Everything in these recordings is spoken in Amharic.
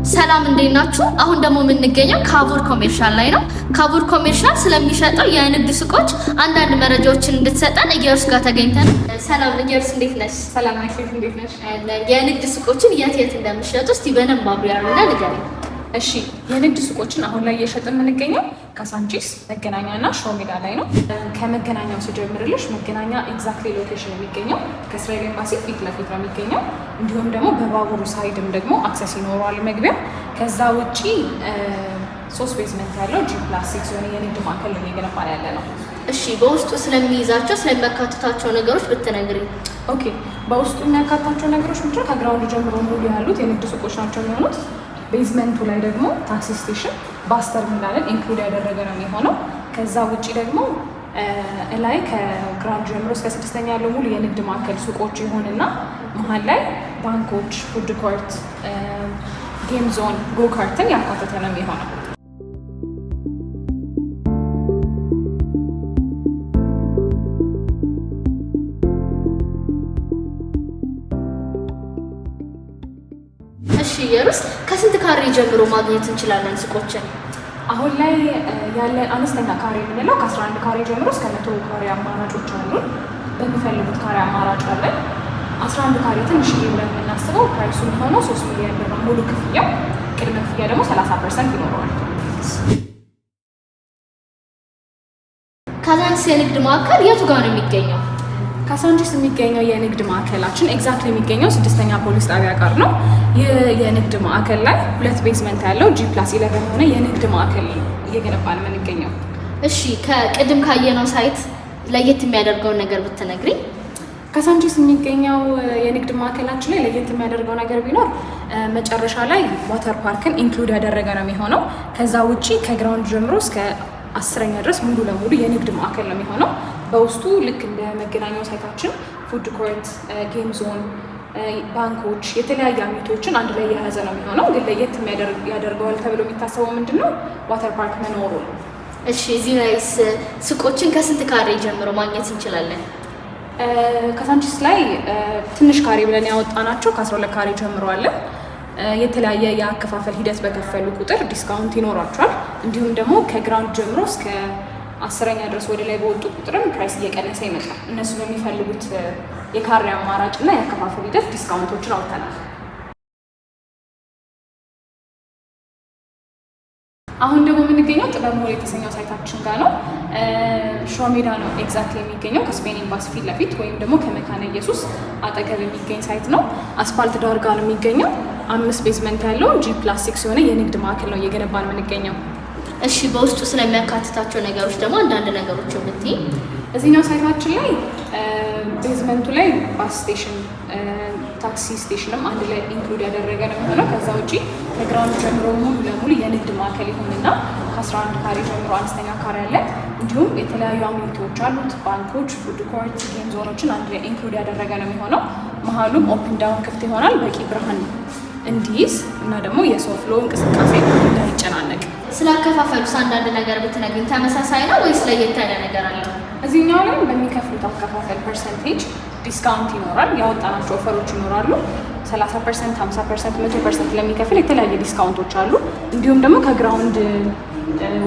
ሰላም እንዴት ናችሁ? አሁን ደግሞ የምንገኘው ካቡር ኮሜርሻል ላይ ነው። ካቡር ኮሜርሻል ስለሚሸጠው የንግድ ሱቆች አንዳንድ መረጃዎችን እንድትሰጠን ኢየሩስ ጋር ተገኝተን። ሰላም ኢየሩስ፣ እንዴት ነሽ? ሰላም ነሽ? እንዴት ነሽ? የንግድ ሱቆችን የት እንደምትሸጡ እስቲ በደንብ አብራሩና ንገሪኝ። እሺ፣ የንግድ ሱቆችን አሁን ላይ እየሸጥን የምንገኘው ካሳንቺስ፣ መገናኛና ሾው ሜዳ ላይ ነው። ከመገናኛው ስጀምርልሽ መገናኛ ኤግዛክትሊ ሎኬሽን የሚገኘው ከእስራኤል ኤምባሲ ፊት ለፊት ነው የሚገኘው። እንዲሁም ደግሞ በባቡሩ ሳይድም ደግሞ አክሰስ ይኖረዋል መግቢያ። ከዛ ውጪ 3 ቤዝመንት ያለው G+6 የሆነ የንግድ ማዕከል ነው እየገነባን ያለ ነው። እሺ፣ በውስጡ ስለሚይዛቸው ስለሚያካትታቸው ነገሮች ብትነግሪኝ። ኦኬ፣ በውስጡ የሚያካትታቸው ነገሮች ምንድነው? ከግራውንድ ጀምሮ ሙሉ ያሉት የንግድ ሱቆች ናቸው የሚሆኑት። ቤዝመንቱ ላይ ደግሞ ታክሲ ስቴሽን፣ ባስ ተርሚናልን ኢንክሉድ ያደረገ ነው የሚሆነው። ከዛ ውጪ ደግሞ ላይ ከግራውንድ ጀምሮ እስከ 6ኛ ያለው ሙሉ የንግድ ማዕከል ሱቆች ይሆንና መሀል ላይ ባንኮች፣ ፉድ ኮርት፣ ጌም ዞን፣ ጎካርትን ያካተተ ነው የሚሆነው። እሺ ኢየሩስ፣ ከስንት ካሬ ጀምሮ ማግኘት እንችላለን ሱቆችን? አሁን ላይ ያለን አነስተኛ ካሬ የምንለው ከ11 ካሬ ጀምሮ እስከ 100 ካሬ አማራጮች አሉን። በሚፈልጉት ካሬ አማራጭ አለን። 11 ካሬ ትንሽ ብለን የምናስበው ፕራይሱ የሚሆነው 3 ሚሊዮን ብር ሙሉ ክፍያው፣ ቅድመ ክፍያ ደግሞ 30% ይኖረዋል። ካዛንቺስ የንግድ ማዕከል የቱ ጋር ነው የሚገኘው? ካሳንቺስ የሚገኘው የንግድ ማዕከላችን ኤግዛክትሊ የሚገኘው 6ኛ ፖሊስ ጣቢያ ጋር ነው። ይህ የንግድ ማዕከል ላይ 2 ቤዝመንት ያለው G+11 የሆነ የንግድ ማዕከል እየገነባን የምንገኘው። እሺ፣ ከቅድም ካየነው ሳይት ለየት የሚያደርገውን ነገር ብትነግሪኝ። ካሳንቺስ የሚገኘው የንግድ ማዕከላችን ላይ ለየት የሚያደርገው ነገር ቢኖር መጨረሻ ላይ ዋተር ፓርክን ኢንክሉድ ያደረገ ነው የሚሆነው። ከዛ ውጪ ከግራውንድ ጀምሮ እስከ 10ኛ ድረስ ሙሉ ለሙሉ የንግድ ማዕከል ነው የሚሆነው። በውስጡ ልክ እንደ መገናኛው ሳይታችን ፉድ ኮርት፣ ጌም ዞን፣ ባንኮች፣ የተለያዩ አሚቶችን አንድ ላይ የያዘ ነው የሚሆነው። ግን ለየት ያደርገዋል ተብሎ የሚታሰበው ምንድን ነው? ዋተር ፓርክ መኖሩ ነው። እሺ፣ እዚህ ላይስ ሱቆችን ከስንት ካሬ ጀምሮ ማግኘት እንችላለን? ካሳንቺስ ላይ ትንሽ ካሬ ብለን ያወጣናቸው ከ12 ካሬ ጀምሮ አለ። የተለያየ የአከፋፈል ሂደት በከፈሉ ቁጥር ዲስካውንት ይኖራቸዋል። እንዲሁም ደግሞ ከግራውንድ ጀምሮ እስከ 10ኛ ድረስ ወደ ላይ በወጡ ቁጥርም ፕራይስ እየቀነሰ ይመጣል። እነሱ በሚፈልጉት የካሬ አማራጭ እና የአከፋፈል ሂደት ዲስካውንቶችን አውጥተናል። አሁን ደግሞ የምንገኘው ጥበብ ሞል የተሰኘው ሳይታችን ጋር ነው። ሾው ሜዳ ነው ኤግዛክትሊ የሚገኘው ከስፔን ኤምባሲ ፊት ለፊት ወይም ደግሞ ከመካነ ኢየሱስ አጠገብ የሚገኝ ሳይት ነው። አስፋልት ዳር ጋር ነው የሚገኘው። 5 ቤዝመንት ያለው G+6 የሆነ የንግድ ማዕከል ነው እየገነባን የምንገኘው። እሺ፣ በውስጡ ስለሚያካትታቸው ነገሮች ደግሞ አንዳንድ ነገሮች ብትይ። እዚህኛው ሳይታችን ላይ ቤዝመንቱ ላይ ባስ ስቴሽን፣ ታክሲ ስቴሽንም አንድ ላይ ኢንክሉድ ያደረገ ነው የሚሆነው። ከዛ ውጪ ከግራውንድ ጀምሮ ሙሉ ለሙሉ የንግድ ማዕከል ይሆንና ከ11 ካሬ ጀምሮ አነስተኛ ካሬ አለ። እንዲሁም የተለያዩ አሚኒቲዎች አሉት። ባንኮች፣ ፉድ ኮርት፣ ጌም ዞኖችን አንድ ላይ ኢንክሉድ ያደረገ ነው የሚሆነው። መሀሉም ኦፕን ዳውን ክፍት ይሆናል በቂ ብርሃን እንዲይዝ እና ደግሞ የሰው ፍሎ እንቅስቃሴ እንዳይጨናነቅ። ስለ አከፋፈሉስ አንዳንድ ነገር ብትነግሪኝ። ተመሳሳይ ነው ወይስ ለየት ያለ ነገር አለው? እዚህኛው ላይ በሚከፍሉት አከፋፈል ፐርሰንቴጅ ዲስካውንት ይኖራል። ያወጣናቸው ኦፈሮች ይኖራሉ። 30%፣ 50%፣ 100% ለሚከፍል የተለያየ ዲስካውንቶች አሉ። እንዲሁም ደግሞ ከግራውንድ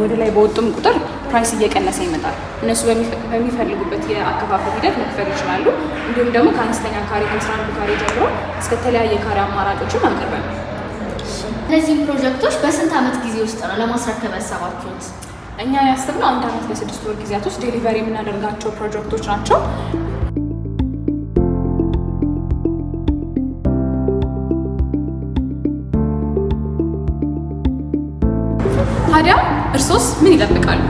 ወደ ላይ በወጡም ቁጥር ፕራይስ እየቀነሰ ይመጣል። እነሱ በሚፈልጉበት የአከፋፈል ሂደት መክፈል ይችላሉ። እንዲሁም ደግሞ ከአነስተኛ ካሬ ከ11 ካሬ ጀምሮ እስከ ተለያየ ካሬ አማራጮችን አቅርበናል። እነዚህም ፕሮጀክቶች በስንት ዓመት ጊዜ ውስጥ ነው ለማስረከብ ያሰባችሁት? እኛ ያሰብነው 1 ዓመት ለ6 ወር ጊዜያት ውስጥ ዴሊቨሪ የምናደርጋቸው ፕሮጀክቶች ናቸው። ታዲያ እርሶስ ምን ይጠብቃሉ?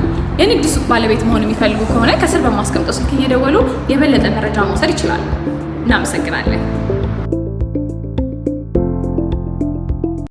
የንግድ ሱቅ ባለቤት መሆን የሚፈልጉ ከሆነ ከስር በማስቀምጠው ስልክ እየደወሉ የበለጠ መረጃ መውሰድ ይችላሉ። እናመሰግናለን።